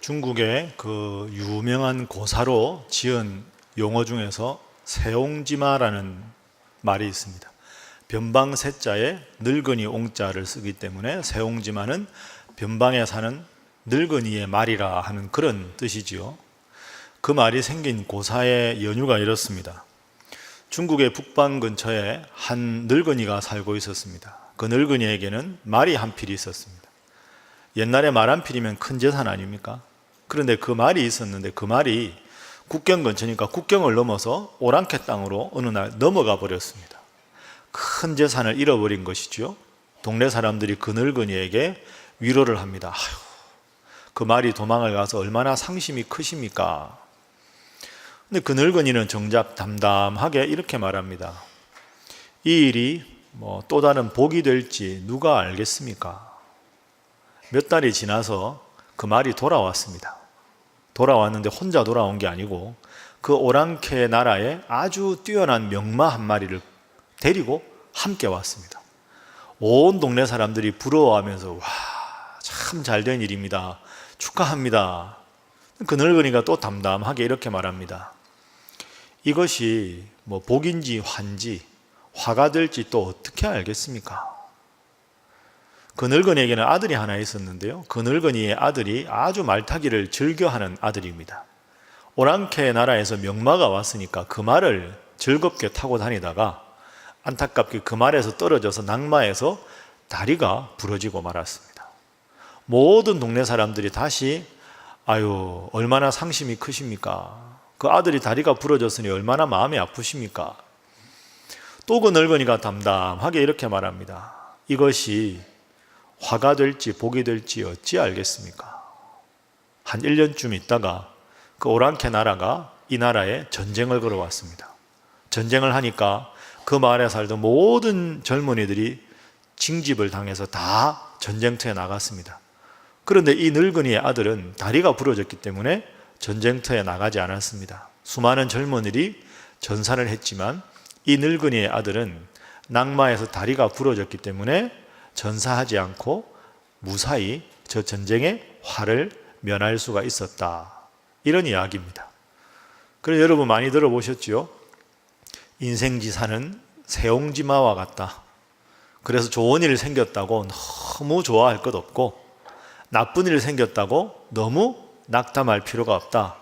중국의 그 유명한 고사로 지은 용어 중에서 세옹지마라는 말이 있습니다. 변방세자에 늙은이 옹자를 쓰기 때문에 세옹지마는 변방에 사는 늙은이의 말이라 하는 그런 뜻이지요. 그 말이 생긴 고사의 연유가 이렇습니다. 중국의 북방 근처에 한 늙은이가 살고 있었습니다. 그 늙은이에게는 말이 한 필이 있었습니다. 옛날에 말 한 필이면 큰 재산 아닙니까? 그런데 그 말이 있었는데 그 말이 국경 근처니까 국경을 넘어서 오랑캐 땅으로 어느 날 넘어가 버렸습니다. 큰 재산을 잃어버린 것이죠. 동네 사람들이 그 늙은이에게 위로를 합니다. 아휴, 그 말이 도망을 가서 얼마나 상심이 크십니까? 근데 그 늙은이는 정작 담담하게 이렇게 말합니다. 이 일이 또 다른 복이 될지 누가 알겠습니까? 몇 달이 지나서 그 말이 돌아왔습니다. 돌아왔는데 혼자 돌아온 게 아니고 그 오랑캐 나라에 아주 뛰어난 명마 한 마리를 데리고 함께 왔습니다. 온 동네 사람들이 부러워하면서 와, 참 잘된 일입니다. 축하합니다. 그 늙은이가 또 담담하게 이렇게 말합니다. 이것이 복인지 환지, 화가 될지 또 어떻게 알겠습니까? 그 늙은이에게는 아들이 하나 있었는데요. 그 늙은이의 아들이 아주 말타기를 즐겨하는 아들입니다. 오랑캐 나라에서 명마가 왔으니까 그 말을 즐겁게 타고 다니다가 안타깝게 그 말에서 떨어져서 낙마해서 다리가 부러지고 말았습니다. 모든 동네 사람들이 다시 아유, 얼마나 상심이 크십니까? 그 아들이 다리가 부러졌으니 얼마나 마음이 아프십니까? 또 그 늙은이가 담담하게 이렇게 말합니다. 이것이 화가 될지 복이 될지 어찌 알겠습니까? 한 1년쯤 있다가 그 오랑캐 나라가 이 나라에 전쟁을 걸어왔습니다. 전쟁을 하니까 그 마을에 살던 모든 젊은이들이 징집을 당해서 다 전쟁터에 나갔습니다. 그런데 이 늙은이의 아들은 다리가 부러졌기 때문에 전쟁터에 나가지 않았습니다. 수많은 젊은이들이 전사를 했지만 이 늙은이의 아들은 낙마해서 다리가 부러졌기 때문에 전사하지 않고 무사히 저 전쟁의 화를 면할 수가 있었다. 이런 이야기입니다. 그래서 여러분 많이 들어보셨죠? 인생지사는 세옹지마와 같다. 그래서 좋은 일 생겼다고 너무 좋아할 것 없고 나쁜 일 생겼다고 너무 낙담할 필요가 없다.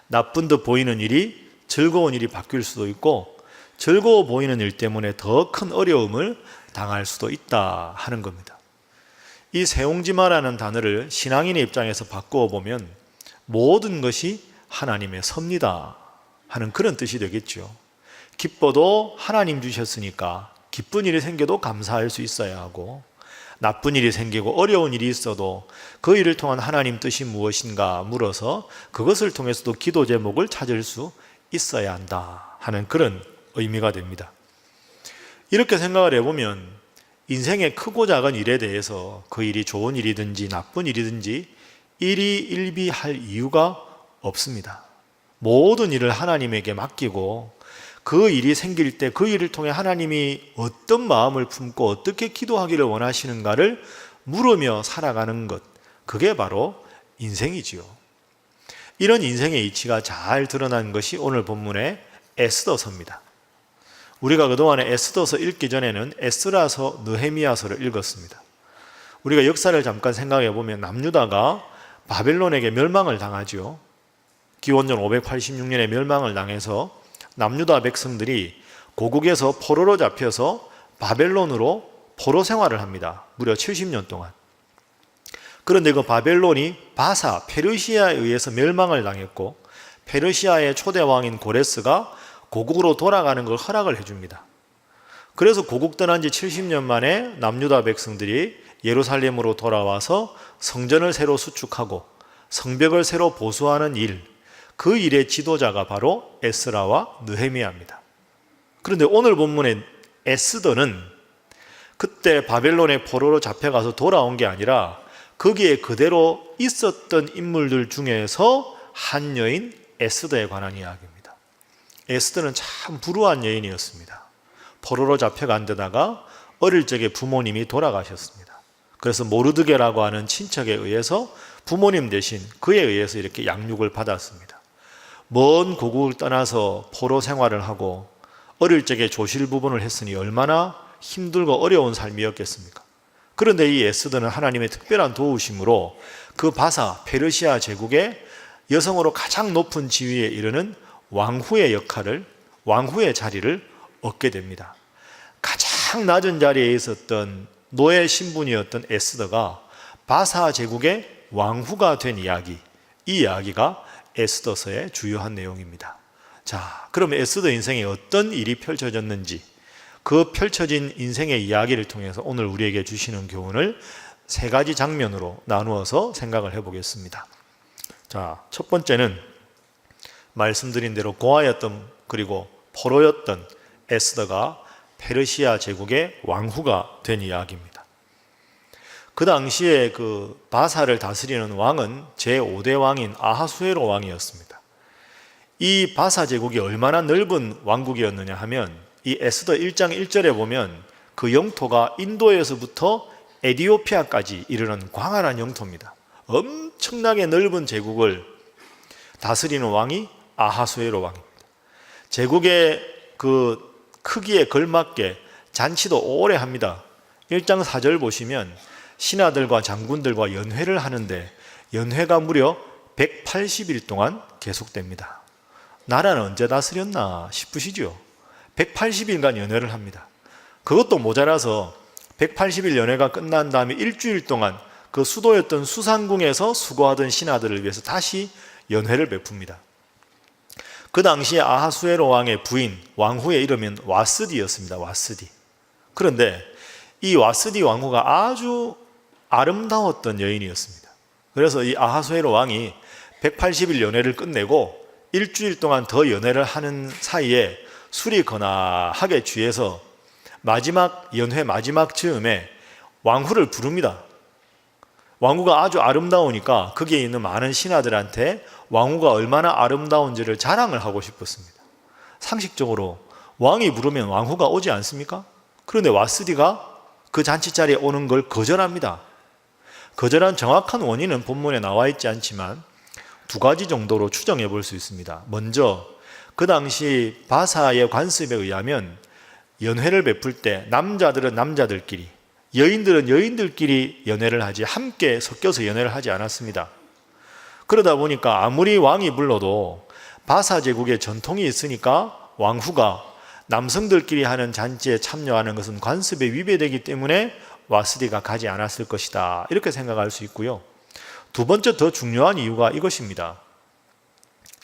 나쁜 듯 보이는 일이 즐거운 일이 바뀔 수도 있고 즐거워 보이는 일 때문에 더 큰 어려움을 당할 수도 있다 하는 겁니다. 이 세옹지마라는 단어를 신앙인의 입장에서 바꾸어 보면 모든 것이 하나님의 섭니다 하는 그런 뜻이 되겠죠. 기뻐도 하나님 주셨으니까 기쁜 일이 생겨도 감사할 수 있어야 하고 나쁜 일이 생기고 어려운 일이 있어도 그 일을 통한 하나님 뜻이 무엇인가 물어서 그것을 통해서도 기도 제목을 찾을 수 있어야 한다 하는 그런 의미가 됩니다. 이렇게 생각을 해보면 인생의 크고 작은 일에 대해서 그 일이 좋은 일이든지 나쁜 일이든지 일희일비할 이유가 없습니다. 모든 일을 하나님에게 맡기고 그 일이 생길 때 그 일을 통해 하나님이 어떤 마음을 품고 어떻게 기도하기를 원하시는가를 물으며 살아가는 것, 그게 바로 인생이지요. 이런 인생의 이치가 잘 드러난 것이 오늘 본문의 에스더서입니다. 우리가 그동안에 에스더서 읽기 전에는 에스라서, 느헤미야서를 읽었습니다. 우리가 역사를 잠깐 생각해 보면 남유다가 바벨론에게 멸망을 당하죠. 기원전 586년에 멸망을 당해서 남유다 백성들이 고국에서 포로로 잡혀서 바벨론으로 포로 생활을 합니다. 무려 70년 동안. 그런데 그 바벨론이 바사, 페르시아에 의해서 멸망을 당했고 페르시아의 초대 왕인 고레스가 고국으로 돌아가는 걸 허락을 해줍니다. 그래서 고국 떠난 지 70년 만에 남유다 백성들이 예루살렘으로 돌아와서 성전을 새로 수축하고 성벽을 새로 보수하는 일, 그 일의 지도자가 바로 에스라와 느헤미야입니다. 그런데 오늘 본문의 에스더는 그때 바벨론의 포로로 잡혀가서 돌아온 게 아니라 거기에 그대로 있었던 인물들 중에서 한 여인 에스더에 관한 이야기입니다. 에스더는 참 불우한 여인이었습니다. 포로로 잡혀간 데다가 어릴 적에 부모님이 돌아가셨습니다. 그래서 모르드게라고 하는 친척에 의해서 부모님 대신 그에 의해서 이렇게 양육을 받았습니다. 먼 고국을 떠나서 포로 생활을 하고 어릴 적에 조실부분을 했으니 얼마나 힘들고 어려운 삶이었겠습니까? 그런데 이 에스더는 하나님의 특별한 도우심으로 그 바사 페르시아 제국의 여성으로 가장 높은 지위에 이르는 왕후의 역할을, 왕후의 자리를 얻게 됩니다. 가장 낮은 자리에 있었던 노예 신분이었던 에스더가 바사 제국의 왕후가 된 이야기, 이 이야기가 에스더서의 주요한 내용입니다. 자, 그럼 에스더 인생에 어떤 일이 펼쳐졌는지, 그 펼쳐진 인생의 이야기를 통해서 오늘 우리에게 주시는 교훈을 세 가지 장면으로 나누어서 생각을 해보겠습니다. 자, 첫 번째는 말씀드린 대로 고아였던 그리고 포로였던 에스더가 페르시아 제국의 왕후가 된 이야기입니다. 그 당시에 그 바사를 다스리는 왕은 제5대 왕인 아하수에로 왕이었습니다. 이 바사 제국이 얼마나 넓은 왕국이었느냐 하면 이 에스더 1장 1절에 보면 그 영토가 인도에서부터 에디오피아까지 이르는 광활한 영토입니다. 엄청나게 넓은 제국을 다스리는 왕이 아하수에로 왕입니다. 제국의 그 크기에 걸맞게 잔치도 오래 합니다. 1장 4절 보시면 신하들과 장군들과 연회를 하는데 연회가 무려 180일 동안 계속됩니다. 나라는 언제 다스렸나 싶으시죠? 180일간 연회를 합니다. 그것도 모자라서 180일 연회가 끝난 다음에 일주일 동안 그 수도였던 수상궁에서 수고하던 신하들을 위해서 다시 연회를 베풉니다. 그 당시에 아하수에로 왕의 부인 왕후의 이름은 와스디였습니다. 와스디. 그런데 이 와스디 왕후가 아주 아름다웠던 여인이었습니다. 그래서 이 아하수에로 왕이 180일 연회를 끝내고 일주일 동안 더 연회를 하는 사이에 술이 거나하게 취해서 마지막 연회 마지막 즈음에 왕후를 부릅니다. 왕후가 아주 아름다우니까 거기에 있는 많은 신하들한테 왕후가 얼마나 아름다운지를 자랑을 하고 싶었습니다. 상식적으로 왕이 부르면 왕후가 오지 않습니까? 그런데 와스디가 그 잔치 자리에 오는 걸 거절합니다. 거절한 정확한 원인은 본문에 나와 있지 않지만 두 가지 정도로 추정해 볼 수 있습니다. 먼저 그 당시 바사의 관습에 의하면 연회를 베풀 때 남자들은 남자들끼리, 여인들은 여인들끼리 연회를 하지 함께 섞여서 연회를 하지 않았습니다. 그러다 보니까 아무리 왕이 불러도 바사 제국의 전통이 있으니까 왕후가 남성들끼리 하는 잔치에 참여하는 것은 관습에 위배되기 때문에 와스디가 가지 않았을 것이다, 이렇게 생각할 수 있고요. 두 번째 더 중요한 이유가 이것입니다.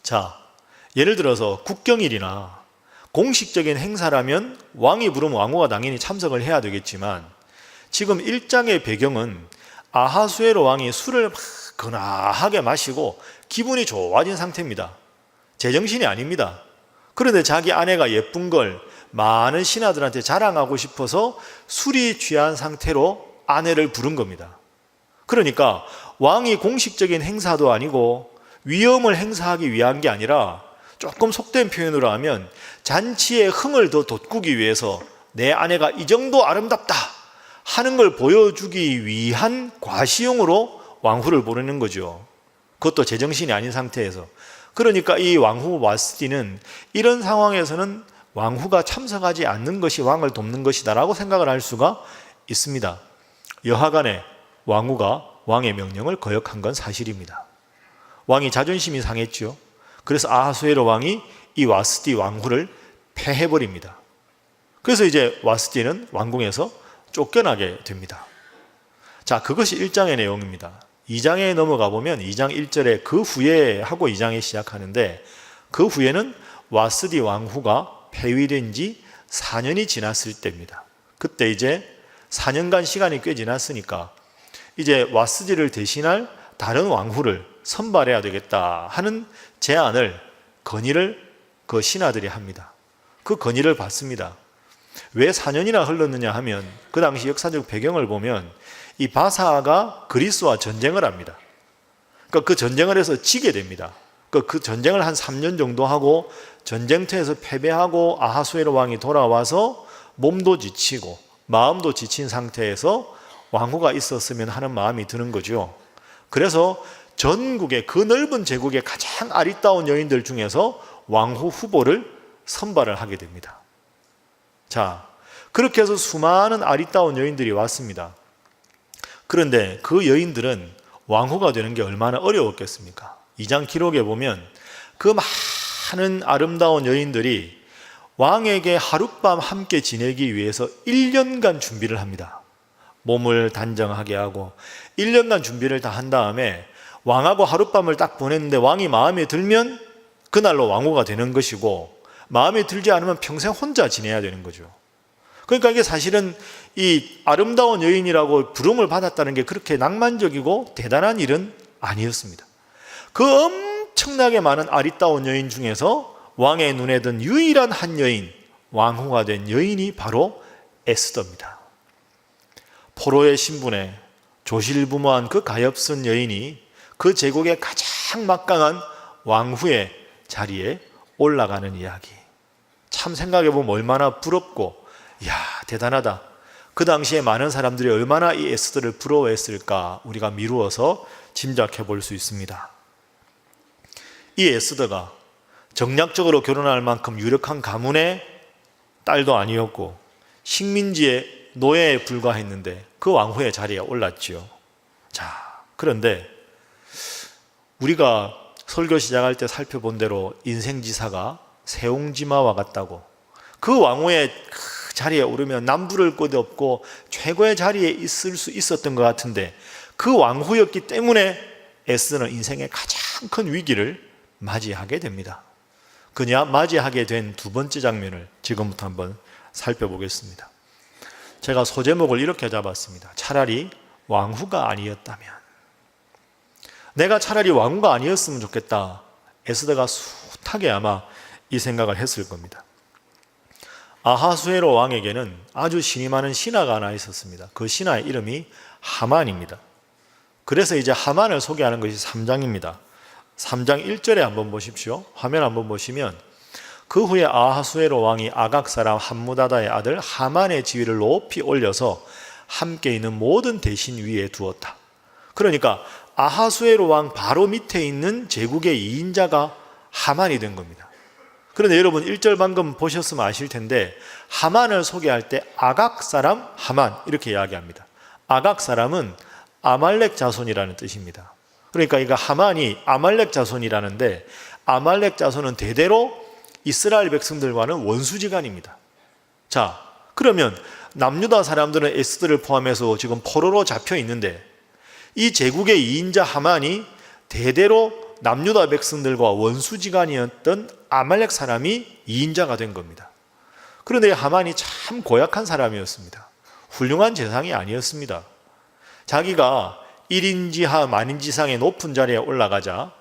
자, 예를 들어서 국경일이나 공식적인 행사라면 왕이 부르면 왕후가 당연히 참석을 해야 되겠지만 지금 1장의 배경은 아하수에로 왕이 술을 막 거나하게 마시고 기분이 좋아진 상태입니다. 제정신이 아닙니다. 그런데 자기 아내가 예쁜 걸 많은 신하들한테 자랑하고 싶어서 술이 취한 상태로 아내를 부른 겁니다. 그러니까 왕이 공식적인 행사도 아니고 위엄을 행사하기 위한 게 아니라 조금 속된 표현으로 하면 잔치의 흥을 더 돋구기 위해서 내 아내가 이 정도 아름답다 하는 걸 보여주기 위한 과시용으로 왕후를 부르는 거죠. 그것도 제정신이 아닌 상태에서. 그러니까 이 왕후 와스디는 이런 상황에서는 왕후가 참석하지 않는 것이 왕을 돕는 것이다 라고 생각을 할 수가 있습니다. 여하간에 왕후가 왕의 명령을 거역한 건 사실입니다. 왕이 자존심이 상했죠. 그래서 아하수에로 왕이 이 와스디 왕후를 패해버립니다. 그래서 이제 와스디는 왕궁에서 쫓겨나게 됩니다. 자, 그것이 1장의 내용입니다. 2장에 넘어가 보면 2장 1절에 그 후에 하고 2장에 시작하는데 그 후에는 와스디 왕후가 폐위된 지 4년이 지났을 때입니다. 그때 이제 4년간 시간이 꽤 지났으니까 이제 와스디를 대신할 다른 왕후를 선발해야 되겠다 하는 제안을, 건의를 그 신하들이 합니다. 그 건의를 받습니다. 왜 4년이나 흘렀느냐 하면 그 당시 역사적 배경을 보면 이 바사가 그리스와 전쟁을 합니다. 그러니까 그 전쟁을 해서 지게 됩니다. 그 전쟁을 한 3년 정도 하고 전쟁터에서 패배하고 아하수에로 왕이 돌아와서 몸도 지치고 마음도 지친 상태에서 왕후가 있었으면 하는 마음이 드는 거죠. 그래서 전국의 그 넓은 제국의 가장 아리따운 여인들 중에서 왕후 후보를 선발을 하게 됩니다. 자, 그렇게 해서 수많은 아리따운 여인들이 왔습니다. 그런데 그 여인들은 왕후가 되는 게 얼마나 어려웠겠습니까? 2장 기록에 보면 그 많은 아름다운 여인들이 왕에게 하룻밤 함께 지내기 위해서 1년간 준비를 합니다. 몸을 단정하게 하고 1년간 준비를 다 한 다음에 왕하고 하룻밤을 딱 보냈는데 왕이 마음에 들면 그날로 왕후가 되는 것이고, 마음에 들지 않으면 평생 혼자 지내야 되는 거죠. 그러니까 이게 사실은 이 아름다운 여인이라고 부름을 받았다는 게 그렇게 낭만적이고 대단한 일은 아니었습니다. 그 엄청나게 많은 아리따운 여인 중에서 왕의 눈에 든 유일한 한 여인, 왕후가 된 여인이 바로 에스더입니다. 포로의 신분에 조실부모한 그 가엾은 여인이 그 제국의 가장 막강한 왕후의 자리에 올라가는 이야기. 참 생각해보면 얼마나 부럽고, 이야, 대단하다. 그 당시에 많은 사람들이 얼마나 이 에스더를 부러워했을까 우리가 미루어서 짐작해 볼 수 있습니다. 이 에스더가 정략적으로 결혼할 만큼 유력한 가문의 딸도 아니었고 식민지의 노예에 불과했는데 그 왕후의 자리에 올랐지요. 자, 그런데 우리가 설교 시작할 때 살펴본 대로 인생지사가 세옹지마와 같다고, 그 왕후의 그 자리에 오르면 남부를 곳 없고 최고의 자리에 있을 수 있었던 것 같은데, 그 왕후였기 때문에 에스더는 인생의 가장 큰 위기를 맞이하게 됩니다. 그냥 맞이하게 된 두 번째 장면을 지금부터 한번 살펴보겠습니다. 제가 소제목을 이렇게 잡았습니다. 차라리 왕후가 아니었다면. 내가 차라리 왕후가 아니었으면 좋겠다. 에스더가 숱하게 아마 이 생각을 했을 겁니다. 아하수에로 왕에게는 아주 신이 많은 신하가 하나 있었습니다. 그 신하의 이름이 하만입니다. 그래서 이제 하만을 소개하는 것이 3장입니다. 3장 1절에 한번 보십시오. 화면 한번 보시면, 그 후에 아하수에로 왕이 아각 사람 함무다다의 아들 하만의 지위를 높이 올려서 함께 있는 모든 대신 위에 두었다. 그러니까 아하수에로 왕 바로 밑에 있는 제국의 2인자가 하만이 된 겁니다. 그런데 여러분 1절 방금 보셨으면 아실 텐데, 하만을 소개할 때 아각 사람 하만 이렇게 이야기합니다. 아각 사람은 아말렉 자손이라는 뜻입니다. 그러니까 이거 하만이 아말렉 자손이라는데, 아말렉 자손은 대대로 이스라엘 백성들과는 원수지간입니다. 자, 그러면 남유다 사람들은 에스더를 포함해서 지금 포로로 잡혀 있는데, 이 제국의 2인자 하만이 대대로 남유다 백성들과 원수지간이었던 아말렉 사람이 2인자가 된 겁니다. 그런데 하만이 참 고약한 사람이었습니다. 훌륭한 재상이 아니었습니다. 자기가 1인지하 만인지상의 높은 자리에 올라가자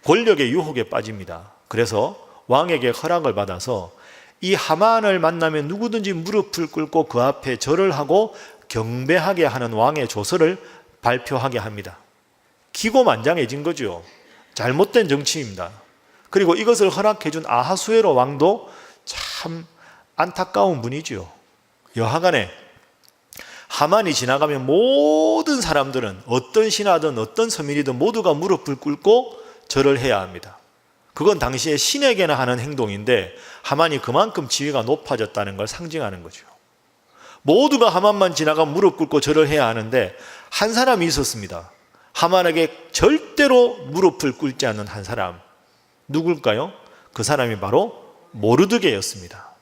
권력의 유혹에 빠집니다. 그래서 왕에게 허락을 받아서 이 하만을 만나면 누구든지 무릎을 꿇고 그 앞에 절을 하고 경배하게 하는 왕의 조서를 발표하게 합니다. 기고만장해진 거죠. 잘못된 정치입니다. 그리고 이것을 허락해 준 아하수에로 왕도 참 안타까운 분이죠. 여하간에 하만이 지나가면 모든 사람들은 어떤 신하든 어떤 서민이든 모두가 무릎을 꿇고 절을 해야 합니다. 그건 당시에 신에게나 하는 행동인데, 하만이 그만큼 지위가 높아졌다는 걸 상징하는 거죠. 모두가 하만만 지나가면 무릎 꿇고 절을 해야 하는데, 한 사람이 있었습니다. 하만에게 절대로 무릎을 꿇지 않는 한 사람. 누굴까요? 그 사람이 바로 모르드게였습니다.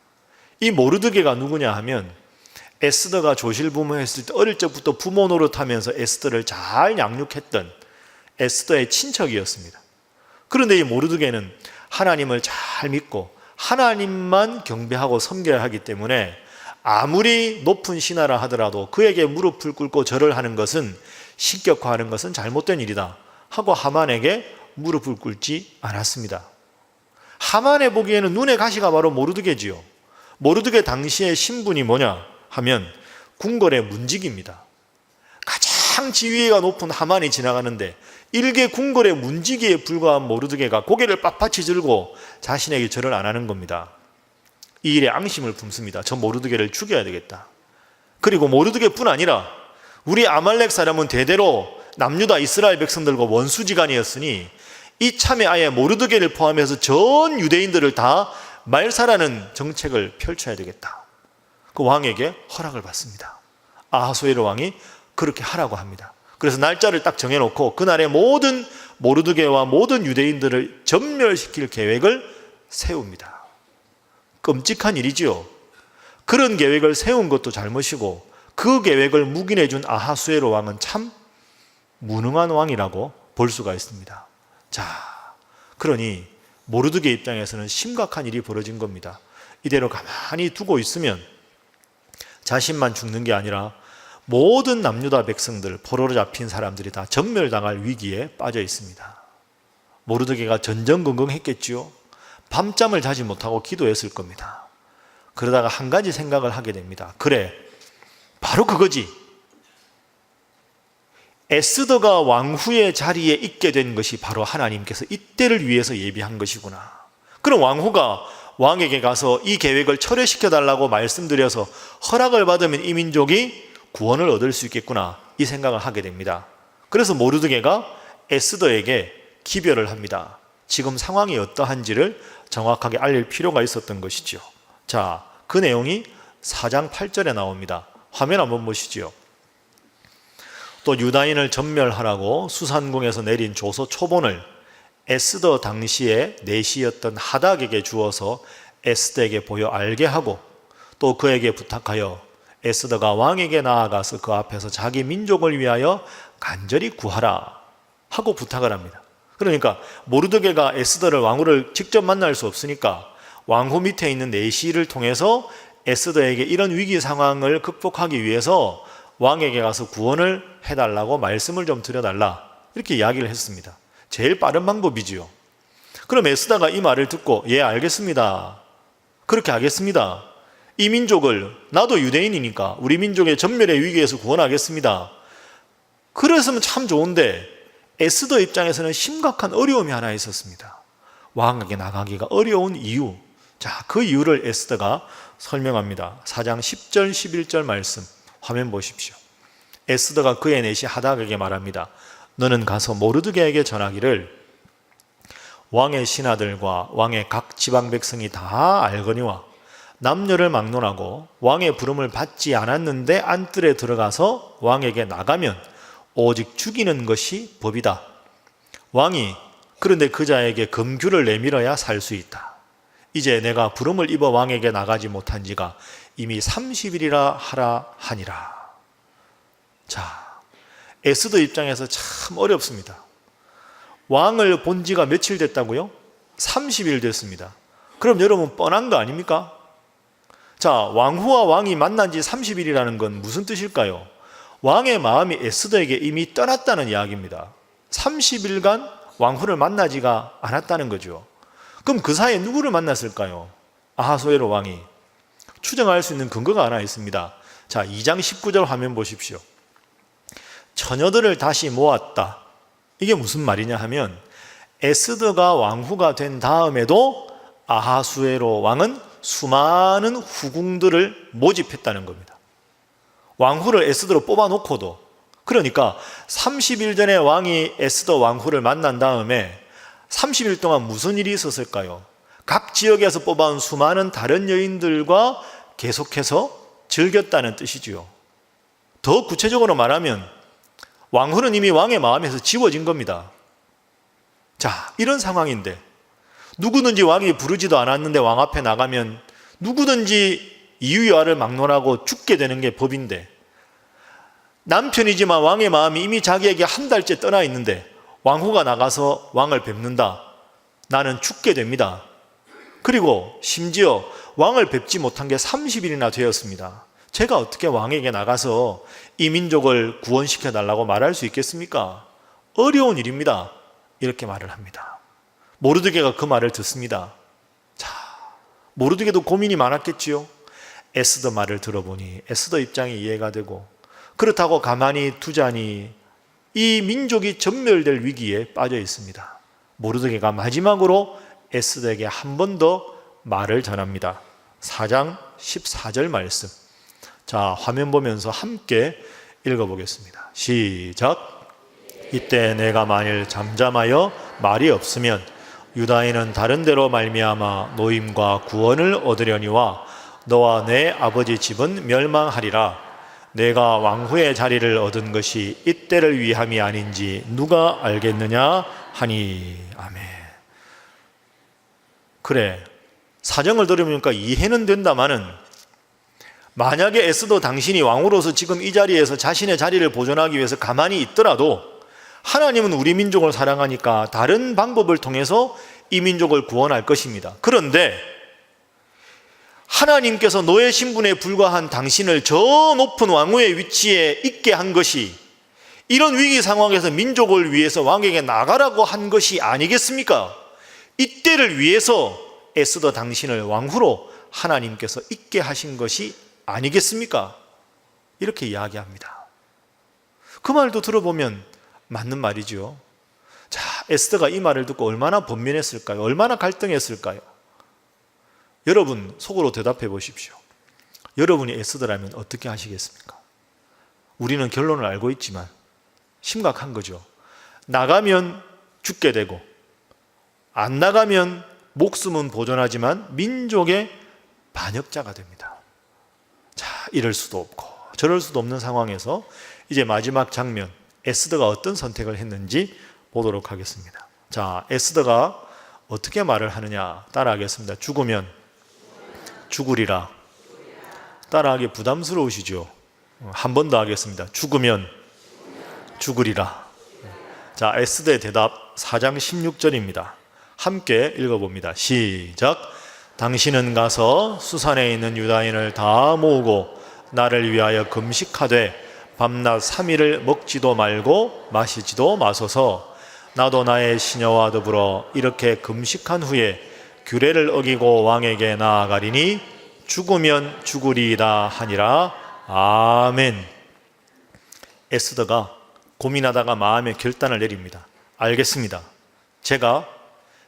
이 모르드게가 누구냐 하면, 에스더가 조실부모했을 때 어릴 적부터 부모 노릇하면서 에스더를 잘 양육했던 에스더의 친척이었습니다. 그런데 이 모르드게는 하나님을 잘 믿고 하나님만 경배하고 섬겨야 하기 때문에 아무리 높은 신하라 하더라도 그에게 무릎을 꿇고 절을 하는 것은, 신격화하는 것은 잘못된 일이다 하고 하만에게 무릎을 꿇지 않았습니다. 하만의 보기에는 눈의 가시가 바로 모르드게지요. 모르드게 당시의 신분이 뭐냐 하면 궁궐의 문직입니다. 가장 지위가 높은 하만이 지나가는데 일개 궁궐의 문지기에 불과한 모르드게가 고개를 빳빳이 들고 자신에게 절을 안 하는 겁니다. 이 일에 앙심을 품습니다. 저 모르드게를 죽여야 되겠다. 그리고 모르드게뿐 아니라 우리 아말렉 사람은 대대로 남유다 이스라엘 백성들과 원수지간이었으니 이참에 아예 모르드게를 포함해서 전 유대인들을 다 말살하는 정책을 펼쳐야 되겠다. 그 왕에게 허락을 받습니다. 아하수에로 왕이 그렇게 하라고 합니다. 그래서 날짜를 딱 정해놓고 그날에 모든 모르드게와 모든 유대인들을 전멸시킬 계획을 세웁니다. 끔찍한 일이지요. 그런 계획을 세운 것도 잘못이고 그 계획을 묵인해준 아하수에로 왕은 참 무능한 왕이라고 볼 수가 있습니다. 자, 그러니 모르드게 입장에서는 심각한 일이 벌어진 겁니다. 이대로 가만히 두고 있으면 자신만 죽는 게 아니라 모든 남유다 백성들, 포로로 잡힌 사람들이 다 전멸당할 위기에 빠져 있습니다. 모르드게가 전전긍긍했겠지요. 밤잠을 자지 못하고 기도했을 겁니다. 그러다가 한 가지 생각을 하게 됩니다. 그래, 바로 그거지. 에스더가 왕후의 자리에 있게 된 것이 바로 하나님께서 이때를 위해서 예비한 것이구나. 그럼 왕후가 왕에게 가서 이 계획을 철회시켜달라고 말씀드려서 허락을 받으면 이 민족이 구원을 얻을 수 있겠구나, 이 생각을 하게 됩니다. 그래서 모르드게가 에스더에게 기별을 합니다. 지금 상황이 어떠한지를 정확하게 알릴 필요가 있었던 것이죠. 자, 그 내용이 4장 8절에 나옵니다. 화면 한번 보시죠. 또 유다인을 전멸하라고 수산궁에서 내린 조서 초본을 에스더 당시에 내시였던 하닥에게 주어서 에스더에게 보여 알게 하고 또 그에게 부탁하여 에스더가 왕에게 나아가서 그 앞에서 자기 민족을 위하여 간절히 구하라 하고 부탁을 합니다. 그러니까 모르드게가 에스더를 왕후를 직접 만날 수 없으니까 왕후 밑에 있는 내시를 통해서 에스더에게 이런 위기 상황을 극복하기 위해서 왕에게 가서 구원을 해달라고 말씀을 좀 드려달라, 이렇게 이야기를 했습니다. 제일 빠른 방법이지요. 그럼 에스더가 이 말을 듣고 예, 알겠습니다, 그렇게 하겠습니다, 이 민족을, 나도 유대인이니까 우리 민족의 전멸의 위기에서 구원하겠습니다, 그랬으면 참 좋은데 에스더 입장에서는 심각한 어려움이 하나 있었습니다. 왕에게 나가기가 어려운 이유. 자, 그 이유를 에스더가 설명합니다. 4장 10절 11절 말씀 화면 보십시오. 에스더가 그의 내시 하닥에게 말합니다. 너는 가서 모르드게에게 전하기를 왕의 신하들과 왕의 각 지방 백성이 다 알거니와 남녀를 막론하고 왕의 부름을 받지 않았는데 안뜰에 들어가서 왕에게 나가면 오직 죽이는 것이 법이다. 왕이 그런데 그 자에게 금규를 내밀어야 살 수 있다. 이제 내가 부름을 입어 왕에게 나가지 못한 지가 이미 30일이라 하라 하니라. 자, 에스더 입장에서 참 어렵습니다. 왕을 본 지가 며칠 됐다고요? 30일 됐습니다. 그럼 여러분 뻔한 거 아닙니까? 자, 왕후와 왕이 만난 지 30일이라는 건 무슨 뜻일까요? 왕의 마음이 에스더에게 이미 떠났다는 이야기입니다. 30일간 왕후를 만나지가 않았다는 거죠. 그럼 그 사이에 누구를 만났을까요? 아하수에로 왕이. 추정할 수 있는 근거가 하나 있습니다. 자, 2장 19절 화면 보십시오. 처녀들을 다시 모았다. 이게 무슨 말이냐 하면 에스더가 왕후가 된 다음에도 아하수에로 왕은 수많은 후궁들을 모집했다는 겁니다. 왕후를 에스더로 뽑아놓고도. 그러니까 30일 전에 왕이 에스더 왕후를 만난 다음에 30일 동안 무슨 일이 있었을까요? 각 지역에서 뽑아온 수많은 다른 여인들과 계속해서 즐겼다는 뜻이지요. 더 구체적으로 말하면 왕후는 이미 왕의 마음에서 지워진 겁니다. 자, 이런 상황인데 누구든지 왕이 부르지도 않았는데 왕 앞에 나가면 누구든지 이유야를 막론하고 죽게 되는 게 법인데, 남편이지만 왕의 마음이 이미 자기에게 한 달째 떠나 있는데 왕후가 나가서 왕을 뵙는다. 나는 죽게 됩니다. 그리고 심지어 왕을 뵙지 못한 게 30일이나 되었습니다. 제가 어떻게 왕에게 나가서 이 민족을 구원시켜 달라고 말할 수 있겠습니까? 어려운 일입니다. 이렇게 말을 합니다. 모르드게가 그 말을 듣습니다. 자, 모르드게도 고민이 많았겠지요. 에스더 말을 들어보니 에스더 입장이 이해가 되고, 그렇다고 가만히 두자니 이 민족이 전멸될 위기에 빠져 있습니다. 모르드게가 마지막으로 에스더에게 한 번 더 말을 전합니다. 4장 14절 말씀. 자, 화면 보면서 함께 읽어보겠습니다. 시작. 이때 내가 만일 잠잠하여 말이 없으면 유다인은 다른 데로 말미암아 노임과 구원을 얻으려니와 너와 내 아버지 집은 멸망하리라. 내가 왕후의 자리를 얻은 것이 이때를 위함이 아닌지 누가 알겠느냐 하니. 아멘. 그래, 사정을 들으니까 이해는 된다마는 만약에 에스더 당신이 왕으로서 지금 이 자리에서 자신의 자리를 보존하기 위해서 가만히 있더라도 하나님은 우리 민족을 사랑하니까 다른 방법을 통해서 이 민족을 구원할 것입니다. 그런데 하나님께서 너의 신분에 불과한 당신을 저 높은 왕후의 위치에 있게 한 것이 이런 위기 상황에서 민족을 위해서 왕에게 나가라고 한 것이 아니겠습니까? 이때를 위해서 에스더 당신을 왕후로 하나님께서 있게 하신 것이 아니겠습니까? 이렇게 이야기합니다. 그 말도 들어보면 맞는 말이죠. 자, 에스더가 이 말을 듣고 얼마나 번민했을까요? 얼마나 갈등했을까요? 여러분 속으로 대답해 보십시오. 여러분이 에스더라면 어떻게 하시겠습니까? 우리는 결론을 알고 있지만 심각한 거죠. 나가면 죽게 되고 안 나가면 목숨은 보존하지만 민족의 반역자가 됩니다. 자, 이럴 수도 없고 저럴 수도 없는 상황에서 이제 마지막 장면, 에스더가 어떤 선택을 했는지 보도록 하겠습니다. 자, 에스더가 어떻게 말을 하느냐 따라하겠습니다. 죽으면 죽으리라. 따라하기 부담스러우시죠? 한 번 더 하겠습니다. 죽으면 죽으리라. 자, 에스더의 대답 4장 16절입니다. 함께 읽어봅니다. 시작. 당신은 가서 수산에 있는 유다인을 다 모으고 나를 위하여 금식하되 밤낮 3일을 먹지도 말고 마시지도 마소서. 나도 나의 시녀와 더불어 이렇게 금식한 후에 규례를 어기고 왕에게 나아가리니 죽으면 죽으리이다 하니라. 아멘. 에스더가 고민하다가 마음의 결단을 내립니다. 알겠습니다. 제가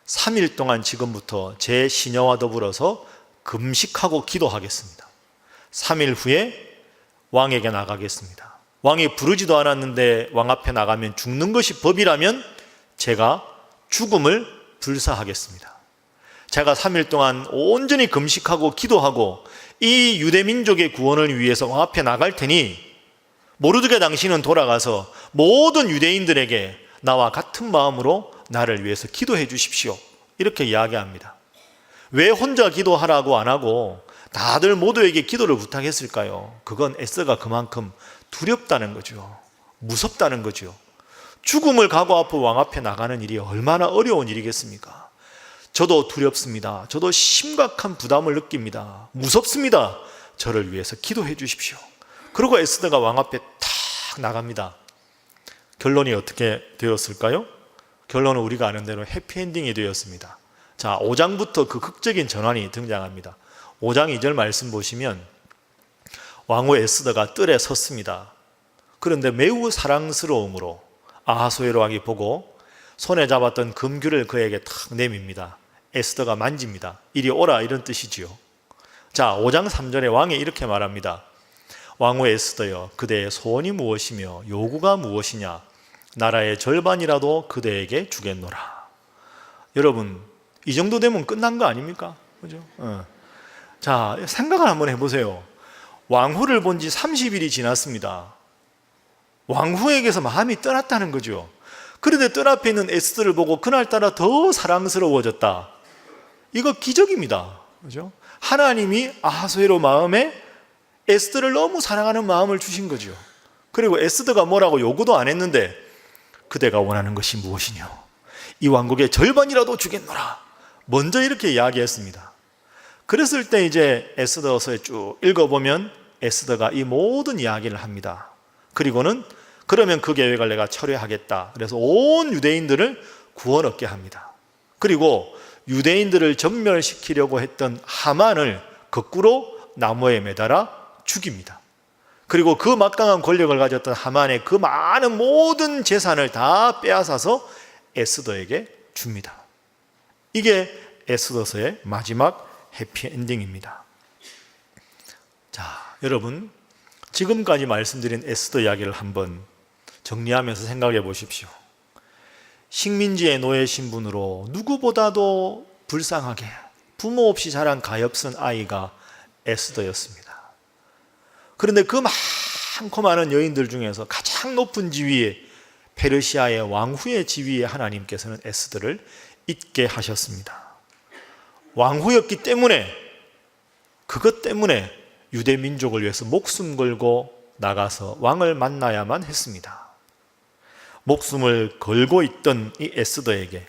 3일 동안 지금부터 제 시녀와 더불어서 금식하고 기도하겠습니다. 3일 후에 왕에게 나가겠습니다. 왕이 부르지도 않았는데 왕 앞에 나가면 죽는 것이 법이라면 제가 죽음을 불사하겠습니다. 제가 3일 동안 온전히 금식하고 기도하고 이 유대 민족의 구원을 위해서 왕 앞에 나갈 테니 모르드게 당신은 돌아가서 모든 유대인들에게 나와 같은 마음으로 나를 위해서 기도해 주십시오. 이렇게 이야기합니다. 왜 혼자 기도하라고 안 하고 다들 모두에게 기도를 부탁했을까요? 그건 에스더가 그만큼 두렵다는 거죠. 무섭다는 거죠. 죽음을 각오하고 왕 앞에 나가는 일이 얼마나 어려운 일이겠습니까? 저도 두렵습니다. 저도 심각한 부담을 느낍니다. 무섭습니다. 저를 위해서 기도해 주십시오. 그리고 에스더가 왕 앞에 탁 나갑니다. 결론이 어떻게 되었을까요? 결론은 우리가 아는 대로 해피엔딩이 되었습니다. 자, 5장부터 그 극적인 전환이 등장합니다. 5장 2절 말씀 보시면 왕후 에스더가 뜰에 섰습니다. 그런데 매우 사랑스러움으로 아하수에로 왕이 보고 손에 잡았던 금규를 그에게 탁 내밉니다. 에스더가 만집니다. 이리 오라, 이런 뜻이지요. 자, 5장 3절에 왕이 이렇게 말합니다. 왕후 에스더여, 그대의 소원이 무엇이며 요구가 무엇이냐? 나라의 절반이라도 그대에게 주겠노라. 여러분, 이 정도 되면 끝난 거 아닙니까? 그죠? 자, 생각을 한번 해보세요. 왕후를 본 지 30일이 지났습니다. 왕후에게서 마음이 떠났다는 거죠. 그런데 뜰 앞에 있는 에스더를 보고 그날따라 더 사랑스러워졌다. 이거 기적입니다. 그죠? 하나님이 아하수에로 마음에 에스더를 너무 사랑하는 마음을 주신 거죠. 그리고 에스더가 뭐라고 요구도 안 했는데 그대가 원하는 것이 무엇이뇨? 이 왕국의 절반이라도 주겠노라. 먼저 이렇게 이야기했습니다. 그랬을 때 이제 에스더서에 쭉 읽어보면 에스더가 이 모든 이야기를 합니다. 그리고는 그러면 그 계획을 내가 철회하겠다. 그래서 온 유대인들을 구원 얻게 합니다. 그리고 유대인들을 전멸시키려고 했던 하만을 거꾸로 나무에 매달아 죽입니다. 그리고 그 막강한 권력을 가졌던 하만의 그 많은 모든 재산을 다 빼앗아서 에스더에게 줍니다. 이게 에스더서의 마지막 해피엔딩입니다. 자, 여러분, 지금까지 말씀드린 에스더 이야기를 한번 정리하면서 생각해 보십시오. 식민지의 노예 신분으로 누구보다도 불쌍하게 부모 없이 자란 가엾은 아이가 에스더였습니다. 그런데 그 많고 많은 여인들 중에서 가장 높은 지위에, 페르시아의 왕후의 지위에 하나님께서는 에스더를 있게 하셨습니다. 왕후였기 때문에, 그것 때문에 유대 민족을 위해서 목숨 걸고 나가서 왕을 만나야만 했습니다. 목숨을 걸고 있던 이 에스더에게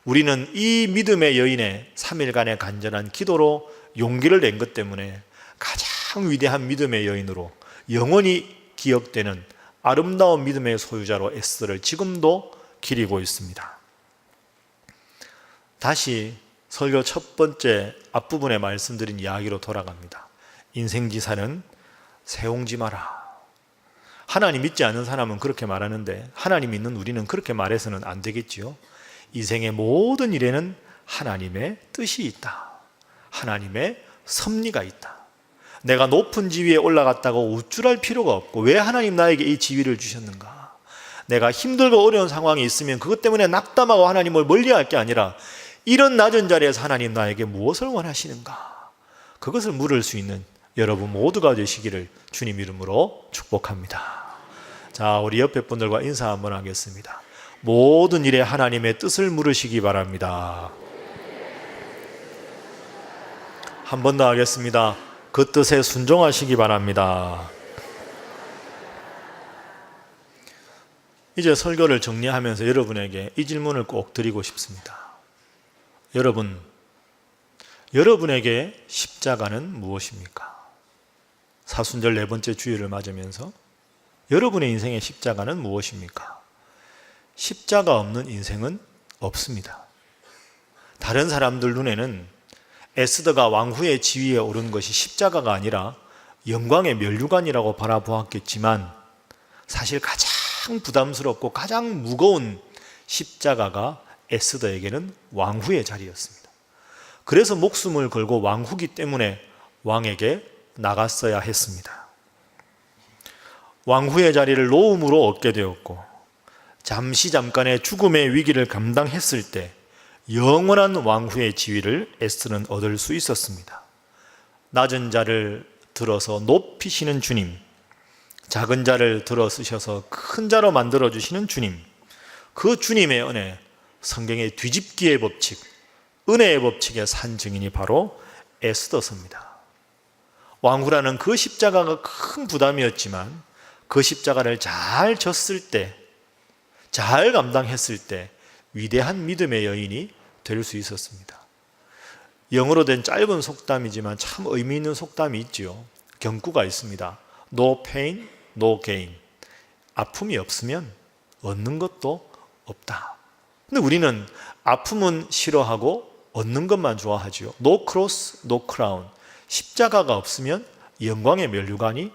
우리는 이 믿음의 여인의 3일간의 간절한 기도로 용기를 낸 것 때문에 가장 위대한 믿음의 여인으로 영원히 기억되는 아름다운 믿음의 소유자로 에스더를 지금도 기리고 있습니다. 다시 설교 첫 번째 앞부분에 말씀드린 이야기로 돌아갑니다. 인생지사는 세옹지 마라. 하나님 믿지 않는 사람은 그렇게 말하는데 하나님 믿는 우리는 그렇게 말해서는 안 되겠지요. 인생의 모든 일에는 하나님의 뜻이 있다. 하나님의 섭리가 있다. 내가 높은 지위에 올라갔다고 우쭐할 필요가 없고, 왜 하나님 나에게 이 지위를 주셨는가? 내가 힘들고 어려운 상황이 있으면 그것 때문에 낙담하고 하나님을 멀리할 게 아니라 이런 낮은 자리에서 하나님 나에게 무엇을 원하시는가? 그것을 물을 수 있는 여러분 모두가 되시기를 주님 이름으로 축복합니다. 자, 우리 옆에 분들과 인사 한번 하겠습니다. 모든 일에 하나님의 뜻을 물으시기 바랍니다. 한 번 더 하겠습니다. 그 뜻에 순종하시기 바랍니다. 이제 설교를 정리하면서 여러분에게 이 질문을 꼭 드리고 싶습니다. 여러분에게 십자가는 무엇입니까? 사순절 네 번째 주일을 맞으면서 여러분의 인생의 십자가는 무엇입니까? 십자가 없는 인생은 없습니다. 다른 사람들 눈에는 에스더가 왕후의 지위에 오른 것이 십자가가 아니라 영광의 면류관이라고 바라보았겠지만, 사실 가장 부담스럽고 가장 무거운 십자가가 에스더에게는 왕후의 자리였습니다. 그래서 목숨을 걸고 왕후기 때문에 왕에게 나갔어야 했습니다. 왕후의 자리를 노음으로 얻게 되었고, 잠깐의 죽음의 위기를 감당했을 때 영원한 왕후의 지위를 에스더는 얻을 수 있었습니다. 낮은 자를 들어서 높이시는 주님, 작은 자를 들어 쓰셔서 큰 자로 만들어주시는 주님, 그 주님의 은혜, 성경의 뒤집기의 법칙, 은혜의 법칙의 산 증인이 바로 에스더서입니다. 왕후라는 그 십자가가 큰 부담이었지만 그 십자가를 잘 졌을 때, 잘 감당했을 때 위대한 믿음의 여인이 될 수 있었습니다. 영어로 된 짧은 속담이지만 참 의미 있는 속담이 있지요. 경구가 있습니다. No pain, no gain. 아픔이 없으면 얻는 것도 없다. 근데 우리는 아픔은 싫어하고 얻는 것만 좋아하지요. No cross, no crown. 십자가가 없으면 영광의 면류관이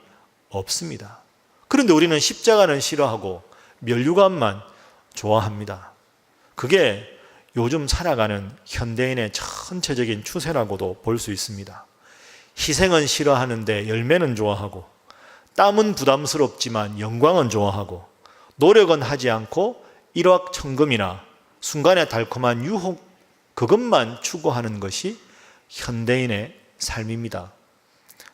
없습니다. 그런데 우리는 십자가는 싫어하고 면류관만 좋아합니다. 그게 요즘 살아가는 현대인의 전체적인 추세라고도 볼 수 있습니다. 희생은 싫어하는데 열매는 좋아하고, 땀은 부담스럽지만 영광은 좋아하고, 노력은 하지 않고 일확천금이나 순간의 달콤한 유혹, 그것만 추구하는 것이 현대인의 삶입니다.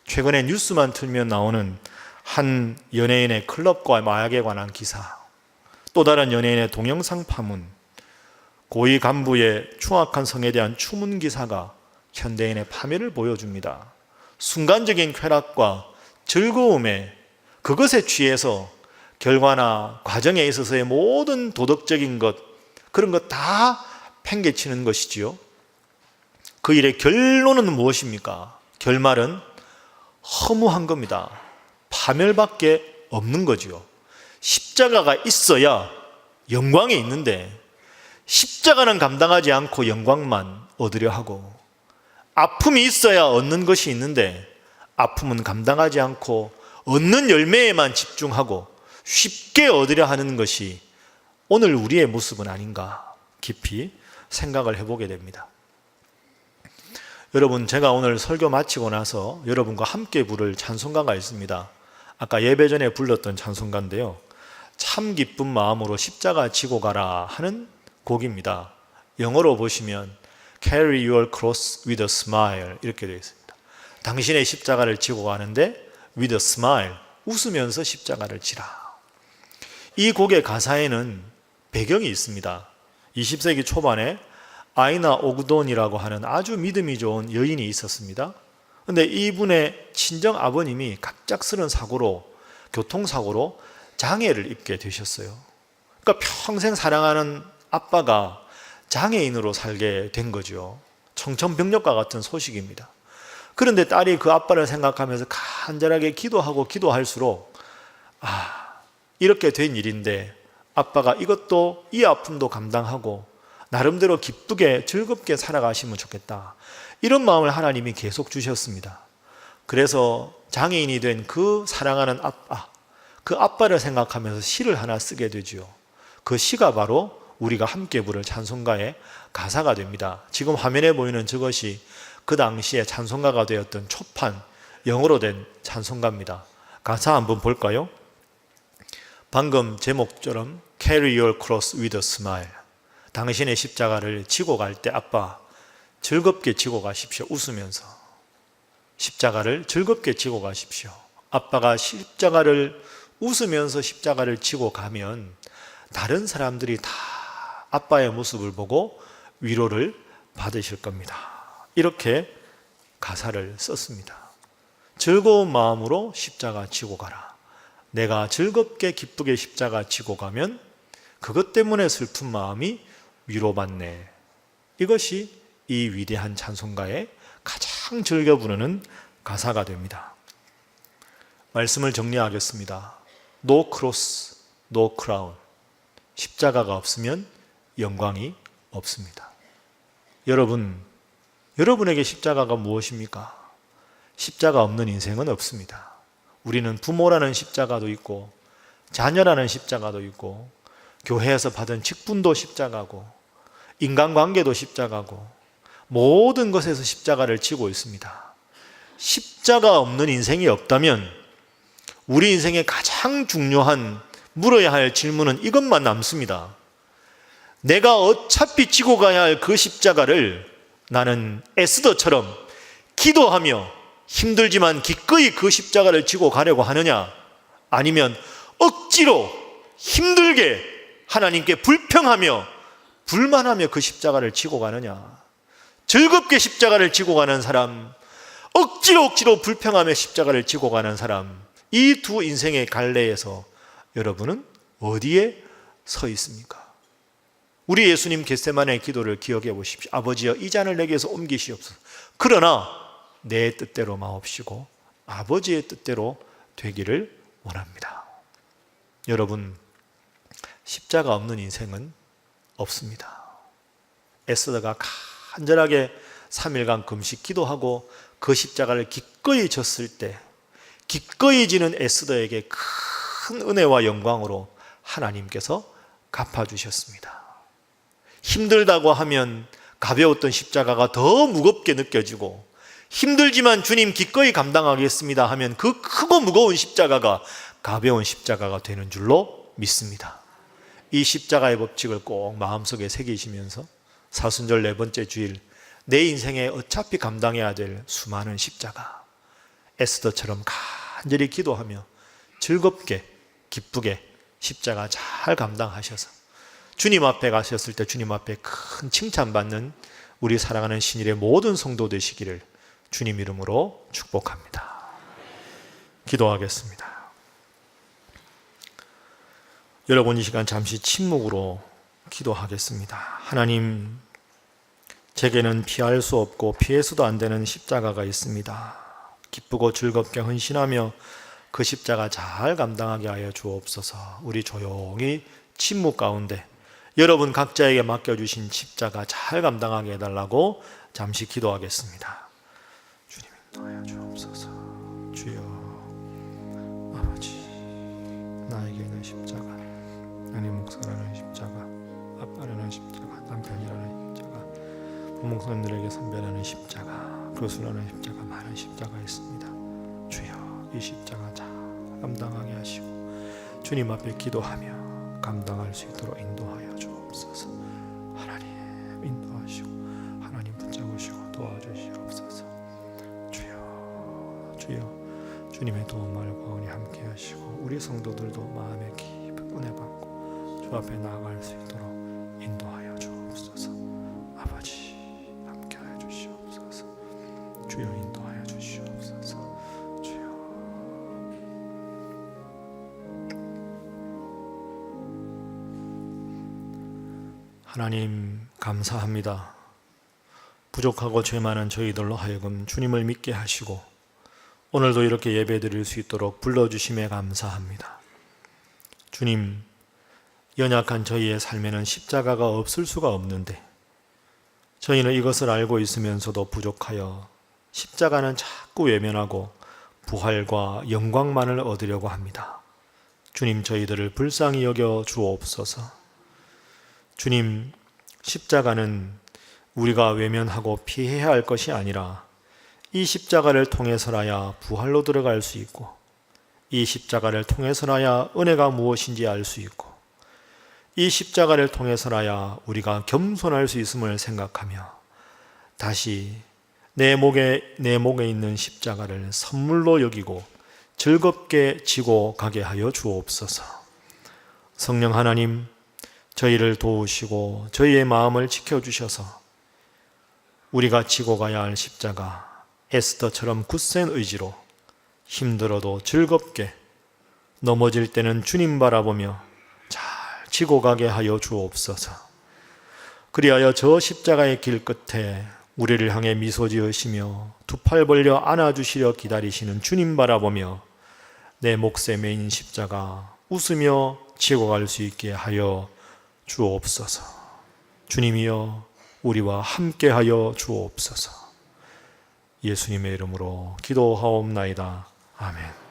최근에 뉴스만 틀면 나오는 한 연예인의 클럽과 마약에 관한 기사, 또 다른 연예인의 동영상 파문, 고위 간부의 추악한 성에 대한 추문 기사가 현대인의 파멸을 보여줍니다. 순간적인 쾌락과 즐거움에, 그것에 취해서 결과나 과정에 있어서의 모든 도덕적인 것, 그런 것 다 팽개치는 것이지요. 그 일의 결론은 무엇입니까? 결말은 허무한 겁니다. 파멸밖에 없는 거지요. 십자가가 있어야 영광이 있는데 십자가는 감당하지 않고 영광만 얻으려 하고, 아픔이 있어야 얻는 것이 있는데 아픔은 감당하지 않고 얻는 열매에만 집중하고 쉽게 얻으려 하는 것이 오늘 우리의 모습은 아닌가 깊이 생각을 해보게 됩니다. 여러분, 제가 오늘 설교 마치고 나서 여러분과 함께 부를 찬송가가 있습니다. 아까 예배 전에 불렀던 찬송가인데요, 참 기쁜 마음으로 십자가 지고 가라 하는 곡입니다. 영어로 보시면 Carry your cross with a smile 이렇게 되어 있습니다. 당신의 십자가를 지고 가는데 with a smile, 웃으면서 십자가를 지라. 이 곡의 가사에는 배경이 있습니다. 20세기 초반에 아이나 오그돈이라고 하는 아주 믿음이 좋은 여인이 있었습니다. 그런데 이분의 친정 아버님이 갑작스런 교통사고로 장애를 입게 되셨어요. 그러니까 평생 사랑하는 아빠가 장애인으로 살게 된 거죠. 청천벽력과 같은 소식입니다. 그런데 딸이 그 아빠를 생각하면서 간절하게 기도할수록 이렇게 된 일인데 아빠가 이 아픔도 감당하고 나름대로 기쁘게 즐겁게 살아가시면 좋겠다. 이런 마음을 하나님이 계속 주셨습니다. 그래서 장애인이 된 그 사랑하는 그 아빠를 생각하면서 시를 하나 쓰게 되죠. 그 시가 바로 우리가 함께 부를 찬송가의 가사가 됩니다. 지금 화면에 보이는 저것이 그 당시에 찬송가가 되었던 초판 영어로 된 찬송가입니다. 가사 한번 볼까요? 방금 제목처럼 Carry your cross with a smile. 당신의 십자가를 지고 갈 때 아빠 즐겁게 지고 가십시오. 웃으면서 십자가를 즐겁게 지고 가십시오. 아빠가 십자가를 웃으면서 십자가를 지고 가면 다른 사람들이 다 아빠의 모습을 보고 위로를 받으실 겁니다. 이렇게 가사를 썼습니다. 즐거운 마음으로 십자가 지고 가라. 내가 즐겁게 기쁘게 십자가 지고 가면 그것 때문에 슬픈 마음이 위로받네. 이것이 이 위대한 찬송가의 가장 즐겨 부르는 가사가 됩니다. 말씀을 정리하겠습니다. No cross, no crown. 십자가가 없으면 영광이 없습니다. 여러분에게 십자가가 무엇입니까? 십자가 없는 인생은 없습니다. 우리는 부모라는 십자가도 있고 자녀라는 십자가도 있고 교회에서 받은 직분도 십자가고 인간관계도 십자가고 모든 것에서 십자가를 지고 있습니다. 십자가 없는 인생이 없다면 우리 인생의 가장 중요한 물어야 할 질문은 이것만 남습니다. 내가 어차피 지고 가야 할 그 십자가를 나는 에스더처럼 기도하며 힘들지만 기꺼이 그 십자가를 지고 가려고 하느냐, 아니면 억지로 힘들게 하나님께 불평하며 불만하며 그 십자가를 지고 가느냐. 즐겁게 십자가를 지고 가는 사람, 억지로 불평하며 십자가를 지고 가는 사람, 이 두 인생의 갈래에서 여러분은 어디에 서 있습니까? 우리 예수님 겟세마네 기도를 기억해 보십시오. 아버지여, 이 잔을 내게서 옮기시옵소서. 그러나 내 뜻대로 마옵시고 아버지의 뜻대로 되기를 원합니다. 여러분, 십자가 없는 인생은 없습니다. 에스더가 간절하게 3일간 금식 기도하고 그 십자가를 기꺼이 졌을 때 기꺼이 지는 에스더에게 큰 은혜와 영광으로 하나님께서 갚아주셨습니다. 힘들다고 하면 가벼웠던 십자가가 더 무겁게 느껴지고, 힘들지만 주님 기꺼이 감당하겠습니다 하면 그 크고 무거운 십자가가 가벼운 십자가가 되는 줄로 믿습니다. 이 십자가의 법칙을 꼭 마음속에 새기시면서 사순절 네 번째 주일, 내 인생에 어차피 감당해야 될 수많은 십자가, 에스더처럼 간절히 기도하며 즐겁게 기쁘게 십자가 잘 감당하셔서 주님 앞에 가셨을 때 주님 앞에 큰 칭찬받는 우리 사랑하는 신일의 모든 성도 되시기를 주님 이름으로 축복합니다. 기도하겠습니다. 여러분, 이 시간 잠시 침묵으로 기도하겠습니다. 하나님, 제게는 피할 수 없고 피해서도 안 되는 십자가가 있습니다. 기쁘고 즐겁게 헌신하며 그 십자가 잘 감당하게 하여 주옵소서. 우리 조용히 침묵 가운데 여러분 각자에게 맡겨주신 십자가 잘 감당하게 해달라고 잠시 기도하겠습니다. 주님 인도하여 주옵소서. 주여, 아버지, 나에게 있는 십자가, 아내 목사라는 십자가, 아빠라는 십자가, 남편이라는 십자가, 부목사님들에게 선배라는 십자가, 교수라는 십자가, 많은 십자가 있습니다. 주여, 이 십자가 잘 감당하게 하시고 주님 앞에 기도하며 감당할 수 있도록 인도하여 주옵소서. 하나님 인도하시고 하나님 붙잡으시고 도와주시옵소서. 주여 주여 주님의 도움을 구원이 함께 하시고 우리 성도들도 마음에 깊은 은혜 받고 주 앞에 나아갈 수 있도록 인도하여 주옵소서. 아버지 함께하여 주시옵소서. 주여 인도하여 주시옵소서. 주여 하나님 감사합니다. 부족하고 죄 많은 저희들로 하여금 주님을 믿게 하시고 오늘도 이렇게 예배드릴 수 있도록 불러주심에 감사합니다. 주님, 연약한 저희의 삶에는 십자가가 없을 수가 없는데 저희는 이것을 알고 있으면서도 부족하여 십자가는 자꾸 외면하고 부활과 영광만을 얻으려고 합니다. 주님, 저희들을 불쌍히 여겨 주옵소서. 주님, 십자가는 우리가 외면하고 피해야 할 것이 아니라 이 십자가를 통해서라야 부활로 들어갈 수 있고 이 십자가를 통해서라야 은혜가 무엇인지 알 수 있고 이 십자가를 통해서라야 우리가 겸손할 수 있음을 생각하며 다시 내 목에 있는 십자가를 선물로 여기고 즐겁게 지고 가게 하여 주옵소서. 성령 하나님, 저희를 도우시고 저희의 마음을 지켜주셔서 우리가 지고 가야 할 십자가 에스더처럼 굳센 의지로 힘들어도 즐겁게 넘어질 때는 주님 바라보며 잘 지고 가게 하여 주옵소서. 그리하여 저 십자가의 길 끝에 우리를 향해 미소 지으시며 두 팔 벌려 안아주시려 기다리시는 주님 바라보며 내 몫에 매인 십자가 웃으며 지고 갈 수 있게 하여 주옵소서. 주님이여 우리와 함께하여 주옵소서. 예수님의 이름으로 기도하옵나이다. 아멘.